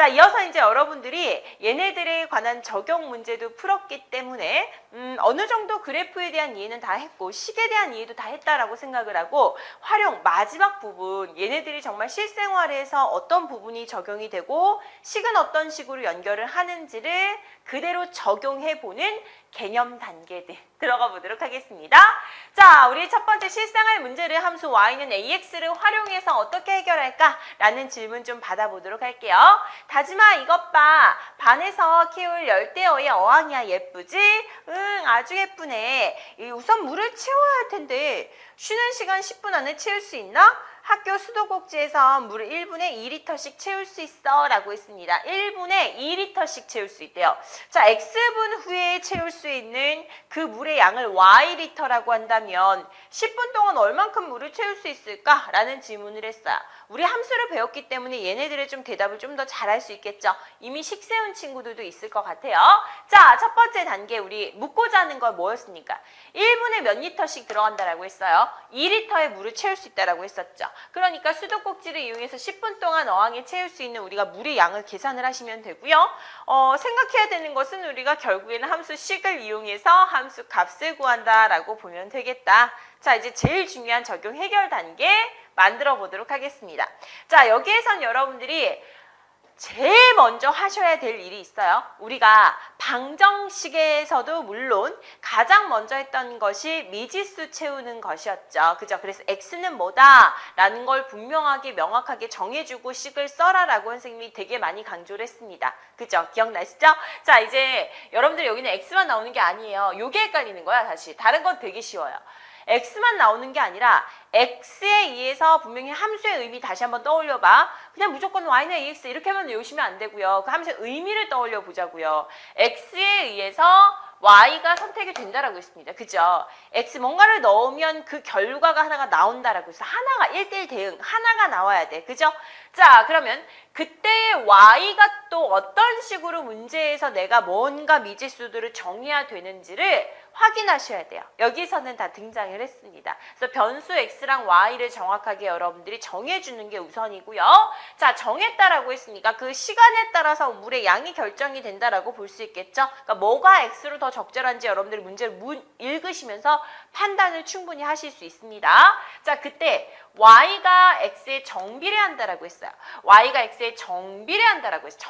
자, 이어서 이제 여러분들이 얘네들에 관한 적용 문제도 풀었기 때문에 어느 정도 그래프에 대한 이해는 다 했고 식에 대한 이해도 다 했다라고 생각을 하고 활용 마지막 부분 얘네들이 정말 실생활에서 어떤 부분이 적용이 되고 식은 어떤 식으로 연결을 하는지를 그대로 적용해보는 개념 단계들 들어가 보도록 하겠습니다. 자, 우리 첫 번째 실생활 문제를 함수 y는 ax를 활용해서 어떻게 해결할까? 라는 질문 좀 받아보도록 할게요. 다지마 이것 봐. 반에서 키울 열대어의 어항이야. 예쁘지? 응, 아주 예쁘네. 우선 물을 채워야 할 텐데 쉬는 시간 10분 안에 채울 수 있나? 학교 수도꼭지에서 물을 1분에 2리터씩 채울 수 있어 라고 했습니다. 1분에 2리터씩 채울 수 있대요. 자, X분 후에 채울 수 있는 그 물의 양을 Y리터라고 한다면 10분 동안 얼만큼 물을 채울 수 있을까? 라는 질문을 했어요. 우리 함수를 배웠기 때문에 얘네들의 좀 대답을 좀 더 잘할 수 있겠죠. 이미 식 세운 친구들도 있을 것 같아요. 자, 첫 번째 단계 우리 묻고자 하는 건 뭐였습니까? 1분에 몇 리터씩 들어간다라고 했어요. 2리터의 물을 채울 수 있다라고 했었죠. 그러니까 수도꼭지를 이용해서 10분 동안 어항에 채울 수 있는 우리가 물의 양을 계산을 하시면 되고요. 생각해야 되는 것은 우리가 결국에는 함수 식을 이용해서 함수 값을 구한다라고 보면 되겠다. 자, 이제 제일 중요한 적용 해결 단계 만들어 보도록 하겠습니다. 자, 여기에선 여러분들이 제일 먼저 하셔야 될 일이 있어요. 우리가 방정식에서도 물론 가장 먼저 했던 것이 미지수 채우는 것이었죠. 그죠? 그래서 x는 뭐다? 라는 걸 분명하게 명확하게 정해주고 식을 써라 라고 선생님이 되게 많이 강조를 했습니다. 그죠? 기억나시죠? 자, 이제 여러분들 여기는 x만 나오는 게 아니에요. 요게 헷갈리는 거야, 사실. 다른 건 되게 쉬워요. x만 나오는 게 아니라 x에 의해서 분명히 함수의 의미 다시 한번 떠올려봐. 그냥 무조건 y는 ax 이렇게 하면 외우시면 안 되고요. 그 함수의 의미를 떠올려 보자고요. x에 의해서 y가 선택이 된다라고 했습니다. 그죠? x 뭔가를 넣으면 그 결과가 하나가 나온다라고 해서 하나가 1대1 대응 하나가 나와야 돼. 그죠? 자, 그러면 그때의 y가 또 어떤 식으로 문제에서 내가 뭔가 미지수들을 정해야 되는지를 확인하셔야 돼요. 여기서는 다 등장을 했습니다. 그래서 변수 x랑 y를 정확하게 여러분들이 정해주는 게 우선이고요. 자, 정했다라고 했으니까 그 시간에 따라서 물의 양이 결정이 된다라고 볼 수 있겠죠. 그러니까 뭐가 x로 더 적절한지 여러분들이 문제를 읽으시면서 판단을 충분히 하실 수 있습니다. 자, 그때 y가 x에 정비례한다라고 했어요. y가 x에 정비례한다라고 했어요.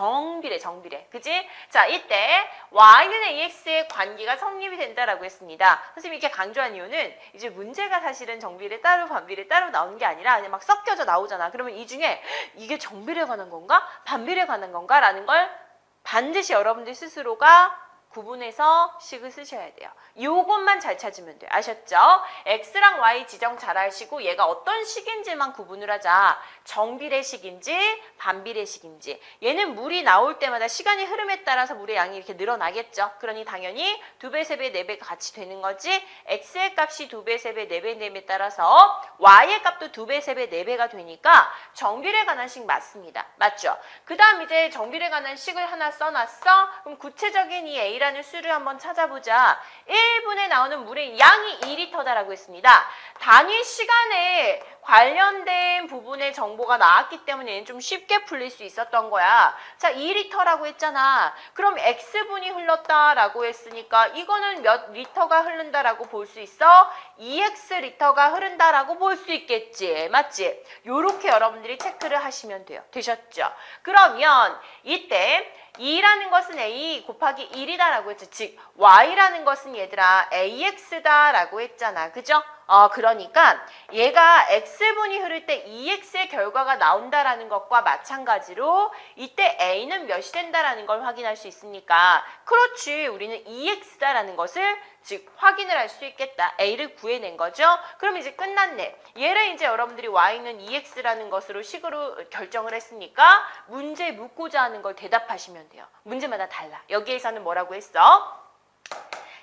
정비례. 그지? 자, 이때 y는 ax의 관계가 성립이 된다라고 했습니다. 선생님이 이렇게 강조한 이유는 이제 문제가 사실은 정비례 따로 반비례 따로 나오는 게 아니라 그냥 막 섞여져 나오잖아. 그러면 이 중에 이게 정비례 관한 건가? 반비례 관한 건가? 라는 걸 반드시 여러분들 스스로가 구분해서 식을 쓰셔야 돼요. 요것만 잘 찾으면 돼요. 아셨죠? x랑 y 지정 잘 하시고 얘가 어떤 식인지만 구분을 하자. 정비례식인지 반비례식인지. 얘는 물이 나올 때마다 시간의 흐름에 따라서 물의 양이 이렇게 늘어나겠죠. 그러니 당연히 2배, 3배, 4배가 같이 되는 거지. x의 값이 2배, 3배, 4배, 4배 따라서 y의 값도 2배, 3배, 4배가 되니까 정비례 관한 식 맞습니다. 맞죠? 그 다음 이제 정비례 관한 식을 하나 써놨어? 그럼 구체적인 이 a 라는 수를 한번 찾아보자. 1분에 나오는 물의 양이 2리터다라고 했습니다. 단위 시간에 관련된 부분의 정보가 나왔기 때문에 얘는 좀 쉽게 풀릴 수 있었던 거야. 자, 2리터라고 했잖아. 그럼 x분이 흘렀다라고 했으니까 이거는 몇 리터가 흐른다라고 볼 수 있어? 2x 리터가 흐른다라고 볼 수 있겠지. 맞지? 요렇게 여러분들이 체크를 하시면 돼요. 되셨죠? 그러면 이때 2라는 것은 a 곱하기 1이다라고 했죠. 즉 y라는 것은 얘들아 ax다라고 했잖아. 그죠? 그러니까 얘가 x분이 흐를 때 2x의 결과가 나온다라는 것과 마찬가지로 이때 a는 몇이 된다라는 걸 확인할 수 있으니까 그렇지 우리는 2x다라는 것을 즉 확인을 할 수 있겠다. a를 구해낸 거죠. 그럼 이제 끝났네. 얘를 이제 여러분들이 y는 2x라는 것으로 식으로 결정을 했으니까 문제 묻고자 하는 걸 대답하시면 돼요. 문제마다 달라. 여기에서는 뭐라고 했어?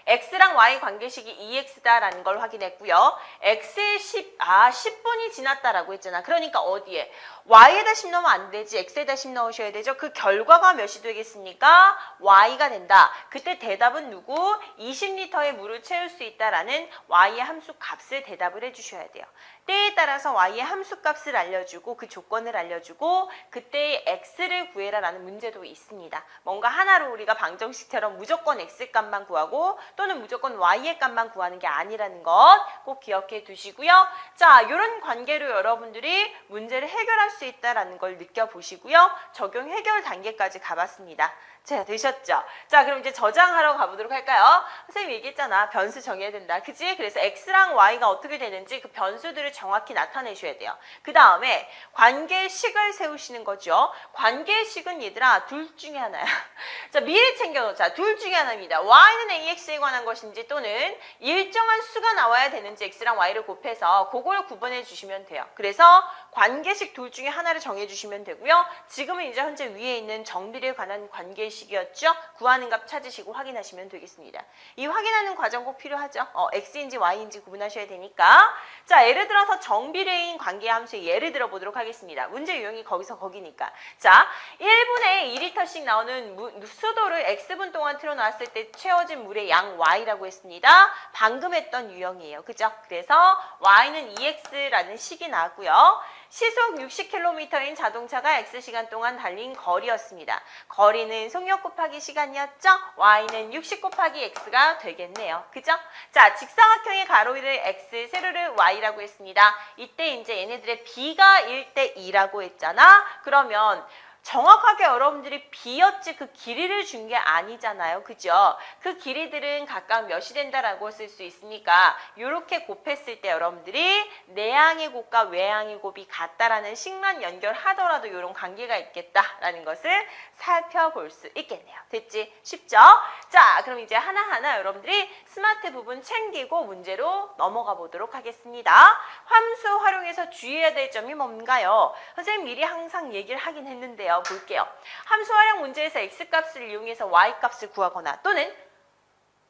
x랑 y 관계식이 2x다라는 걸 확인했고요. x의 10분이 지났다라고 했잖아. 그러니까 어디에? y에다 10 넣으면 안 되지. x에다 10 넣으셔야 되죠. 그 결과가 몇이 되겠습니까? y가 된다. 그때 대답은 누구? 20리터의 물을 채울 수 있다라는 y의 함수 값을 대답을 해주셔야 돼요. 때에 따라서 y의 함수 값을 알려주고 그 조건을 알려주고 그때의 x를 구해라라는 문제도 있습니다. 뭔가 하나로 우리가 방정식처럼 무조건 x 값만 구하고 또는 무조건 y의 값만 구하는 게 아니라는 것 꼭 기억해 두시고요. 자, 이런 관계로 여러분들이 문제를 해결할 수 있다라는 걸 느껴보시고요. 적용 해결 단계까지 가봤습니다. 자, 되셨죠? 자, 그럼 이제 저장하러 가보도록 할까요? 선생님이 얘기했잖아. 변수 정해야 된다. 그치? 그래서 x랑 y가 어떻게 되는지 그 변수들을 정확히 나타내셔야 돼요. 그 다음에 관계식을 세우시는 거죠. 관계식은 얘들아 둘 중에 하나야. 자, 미리 챙겨놓자. 둘 중에 하나입니다. y는 ax에 관한 것인지 또는 일정한 수가 나와야 되는지 x랑 y를 곱해서 그걸 구분해 주시면 돼요. 그래서 관계식 둘 중에 하나를 정해 주시면 되고요. 지금은 이제 현재 위에 있는 정비례에 관한 관계식이었죠. 구하는 값 찾으시고 확인하시면 되겠습니다. 이 확인하는 과정 꼭 필요하죠. x인지 y인지 구분하셔야 되니까. 자, 예를 들어서 정비례인 관계함수의 예를 들어 보도록 하겠습니다. 문제 유형이 거기서 거기니까. 자, 1분에 2리터씩 나오는 수도를 x분 동안 틀어놨을 때 채워진 물의 양 y라고 했습니다. 방금 했던 유형이에요. 그죠? 그래서 y는 2x라는 식이 나왔고요. 시속 60km인 자동차가 x시간 동안 달린 거리였습니다. 거리는 속력 곱하기 시간이었죠? y는 60 곱하기 x가 되겠네요. 그죠? 자, 직사각형의 가로를 x, 세로를 y라고 했습니다. 이때 이제 얘네들의 b가 1대 2라고 했잖아? 그러면 정확하게 여러분들이 b였지 그 길이를 준 게 아니잖아요. 그죠? 그 길이들은 각각 몇이 된다라고 쓸 수 있으니까 이렇게 곱했을 때 여러분들이 내항의 곱과 외항의 곱이 같다라는 식만 연결하더라도 이런 관계가 있겠다라는 것을 살펴볼 수 있겠네요. 됐지? 쉽죠? 자, 그럼 이제 하나하나 여러분들이 스마트 부분 챙기고 문제로 넘어가 보도록 하겠습니다. 함수 활용해서 주의해야 될 점이 뭔가요? 선생님 미리 항상 얘기를 하긴 했는데요. 볼게요. 함수 활용 문제에서 x값을 이용해서 y값을 구하거나 또는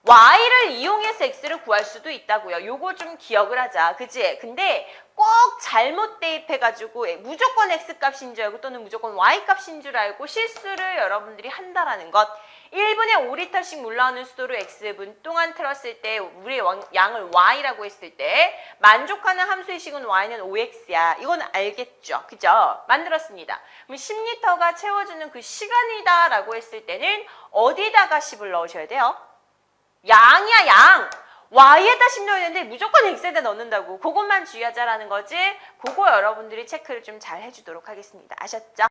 y를 이용해서 x를 구할 수도 있다고요. 요거 좀 기억을 하자. 그치? 근데 꼭 잘못 대입해가지고 무조건 x값인 줄 알고 또는 무조건 y값인 줄 알고 실수를 여러분들이 한다라는 것. 1분에 5리터씩 물 나오는 수도를 x분 동안 틀었을 때 물의 양을 y라고 했을 때 만족하는 함수의 식은 y는 5x야. 이건 알겠죠? 그죠? 만들었습니다. 그럼 10리터가 채워주는 그 시간이다 라고 했을 때는 어디다가 10을 넣으셔야 돼요? 양이야, 양! y에다 10 넣어야 되는데 무조건 x에다 넣는다고. 그것만 주의하자라는 거지. 그거 여러분들이 체크를 좀 잘 해주도록 하겠습니다. 아셨죠?